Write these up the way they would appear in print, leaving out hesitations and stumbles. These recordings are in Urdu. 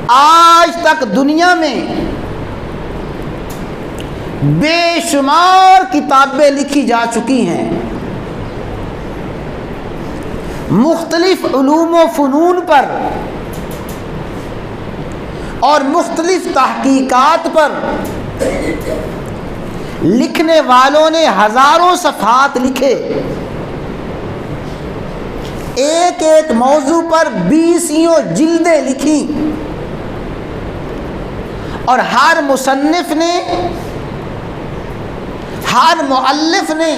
آج تک دنیا میں بے شمار کتابیں لکھی جا چکی ہیں، مختلف علوم و فنون پر اور مختلف تحقیقات پر لکھنے والوں نے ہزاروں صفحات لکھے، ایک ایک موضوع پر 20 جلدیں لکھی، اور ہر مصنف نے، ہر مؤلف نے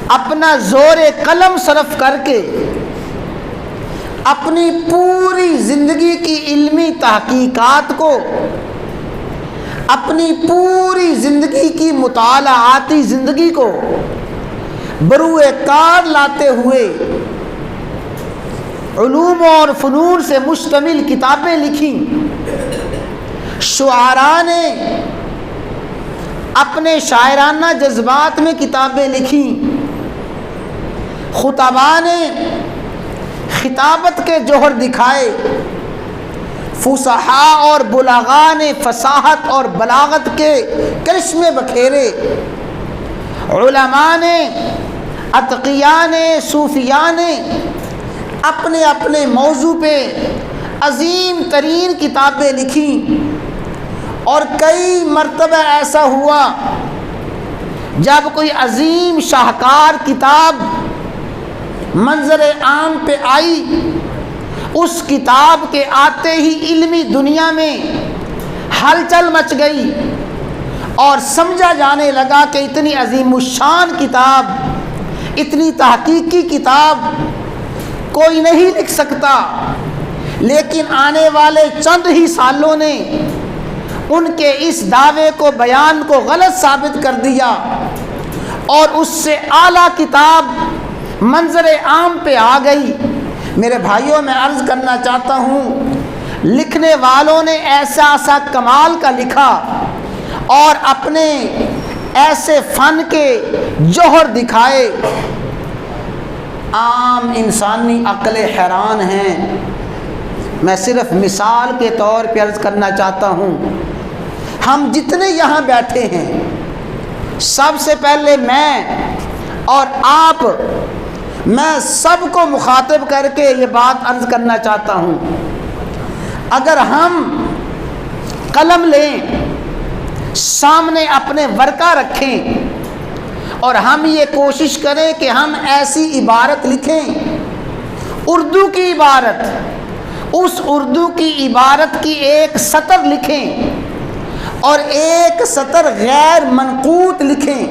اپنا زور قلم صرف کر کے اپنی پوری زندگی کی علمی تحقیقات کو، اپنی پوری زندگی کی مطالعاتی زندگی کو بروئے کار لاتے ہوئے علوم اور فنون سے مشتمل کتابیں لکھیں۔ شعراء نے اپنے شاعرانہ جذبات میں کتابیں لکھیں، خطباء نے خطابت کے جوہر دکھائے، فصحاء اور بلغاء نے فصاحت اور بلاغت کے کرشمے بکھیرے، علماء نے، اتقیاء نے، صوفیاء نے اپنے اپنے موضوع پہ عظیم ترین کتابیں لکھیں، اور کئی مرتبہ ایسا ہوا جب کوئی عظیم شاہکار کتاب منظر عام پہ آئی، اس کتاب کے آتے ہی علمی دنیا میں ہلچل مچ گئی اور سمجھا جانے لگا کہ اتنی عظیم الشان کتاب، اتنی تحقیقی کتاب کوئی نہیں لکھ سکتا۔ لیکن آنے والے چند ہی سالوں نے ان کے اس دعوے کو، بیان کو غلط ثابت کر دیا، اور اس سے اعلیٰ کتاب منظر عام پہ آ گئی۔ میرے بھائیوں، میں عرض کرنا چاہتا ہوں، لکھنے والوں نے ایسا کمال کا لکھا اور اپنے ایسے فن کے جوہر دکھائے، عام انسانی عقل حیران ہیں۔ میں صرف مثال کے طور پہ عرض کرنا چاہتا ہوں، ہم جتنے یہاں بیٹھے ہیں، سب سے پہلے میں اور آپ، میں سب کو مخاطب کر کے یہ بات عرض کرنا چاہتا ہوں، اگر ہم قلم لیں، سامنے اپنے ورقہ رکھیں، اور ہم یہ کوشش کریں کہ ہم ایسی عبارت لکھیں، اردو کی عبارت، اس اردو کی عبارت کی ایک سطر لکھیں اور ایک سطر غیر منقوط لکھیں،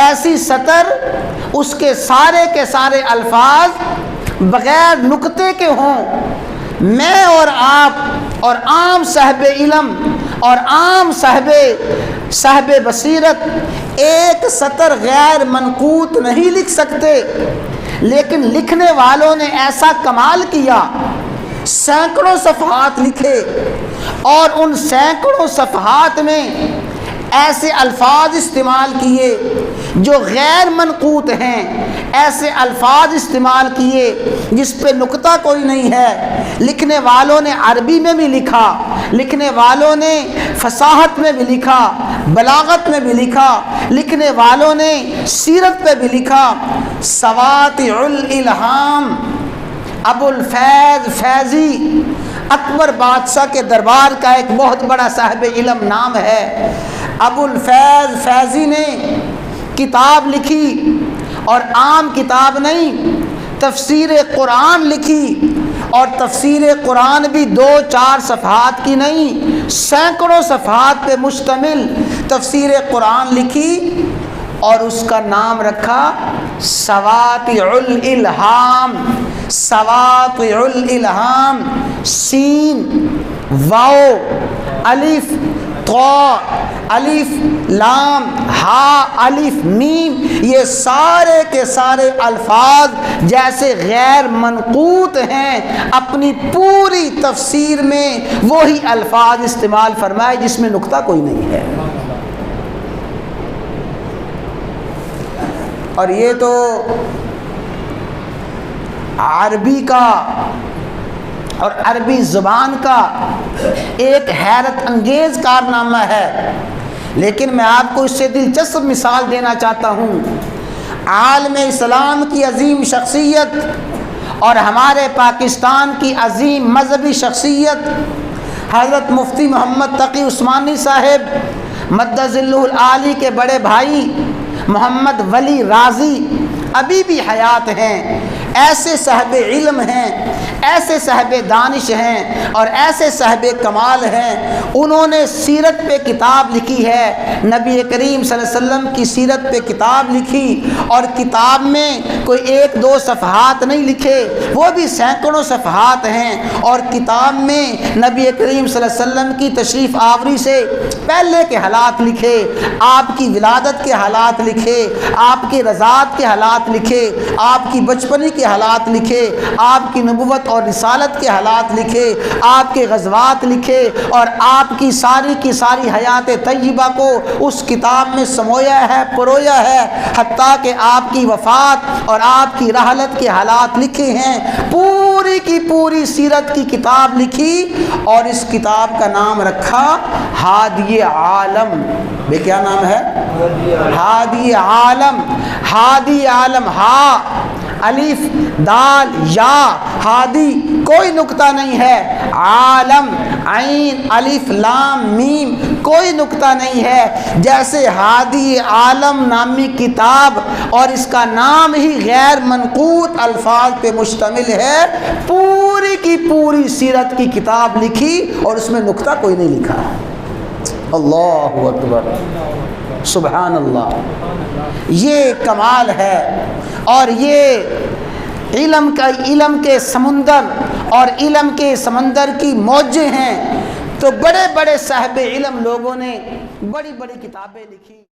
ایسی سطر اس کے سارے الفاظ بغیر نقطے کے ہوں، میں اور آپ اور عام صاحب علم اور عام صاحب بصیرت ایک سطر غیر منقوط نہیں لکھ سکتے، لیکن لکھنے والوں نے ایسا کمال کیا، سینکڑوں صفحات لکھے، اور ان سینکڑوں صفحات میں ایسے الفاظ استعمال کیے جو غیر منقوط ہیں، ایسے الفاظ استعمال کیے جس پہ نقطہ کوئی نہیں ہے۔ لکھنے والوں نے عربی میں بھی لکھا، لکھنے والوں نے فصاحت میں بھی لکھا، بلاغت میں بھی لکھا، لکھنے والوں نے سیرت پہ بھی لکھا۔ سواطع الالہام ابو الفیض فیضی، اکبر بادشاہ کے دربار کا ایک بہت بڑا صاحب علم نام ہے، ابو الفیض فیضی نے کتاب لکھی، اور عام کتاب نہیں، تفسیر قرآن لکھی، اور تفسیر قرآن بھی 2-4 صفحات کی نہیں، سینکڑوں صفحات پہ مشتمل تفسیر قرآن لکھی، اور اس کا نام رکھا سواطع الالہام۔ سواطع الالہام، سین، واو، الف، طا، الف، لام، ہا، الف، میم، یہ سارے کے سارے الفاظ جیسے غیر منقوط ہیں، اپنی پوری تفسیر میں وہی الفاظ استعمال فرمائے جس میں نقطہ کوئی نہیں ہے۔ اور یہ تو عربی کا اور عربی زبان کا ایک حیرت انگیز کارنامہ ہے، لیکن میں آپ کو اس سے دلچسپ مثال دینا چاہتا ہوں۔ عالم اسلام کی عظیم شخصیت اور ہمارے پاکستان کی عظیم مذہبی شخصیت حضرت مفتی محمد تقی عثمانی صاحب مد ظلہ العالی کے بڑے بھائی محمد ولی رازی ابھی بھی حیات ہیں۔ ایسے صاحب علم ہیں، ایسے صاحب دانش ہیں اور ایسے صاحب کمال ہیں، انہوں نے سیرت پہ کتاب لکھی ہے، نبی کریم صلی اللہ علیہ وسلم کی سیرت پہ کتاب لکھی، اور کتاب میں کوئی 1-2 صفحات نہیں لکھے، وہ بھی سینکڑوں صفحات ہیں، اور کتاب میں نبی کریم صلی اللہ علیہ وسلم کی تشریف آوری سے پہلے کے حالات لکھے، آپ کی ولادت کے حالات لکھے، آپ کے رضاعت کے حالات لکھے، آپ کی بچپنی کے حالات لکھے، آپ کی نبوت اور رسالت کے حالات لکھے، آپ کے غزوات لکھے، اور آپ کی ساری حیات طیبہ کو اس کتاب میں سمویا ہے، پرویا ہے، حتیٰ کہ آپ کی وفات اور آپ کی رحلت کے حالات لکھے ہیں۔ پوری کی پوری سیرت کی کتاب لکھی، اور اس کتاب کا نام رکھا ہادی عالم۔ بے کیا نام ہے؟ ہادی عالم۔ ہادی عالم، ہا الف دال یا، ہادی کوئی نقطہ نہیں ہے، عالم عین الف لام میم کوئی نقطہ نہیں ہے۔ جیسے ہادی عالم نامی کتاب اور اس کا نام ہی غیر منقوط الفاظ پہ مشتمل ہے، پوری کی پوری سیرت کی کتاب لکھی اور اس میں نقطہ کوئی نہیں لکھا۔ اللہ اکبر، سبحان اللہ، یہ کمال ہے۔ اور یہ علم کے سمندر اور علم کے سمندر کی موجیں ہیں، تو بڑے بڑے صاحب علم لوگوں نے بڑی بڑی کتابیں لکھی۔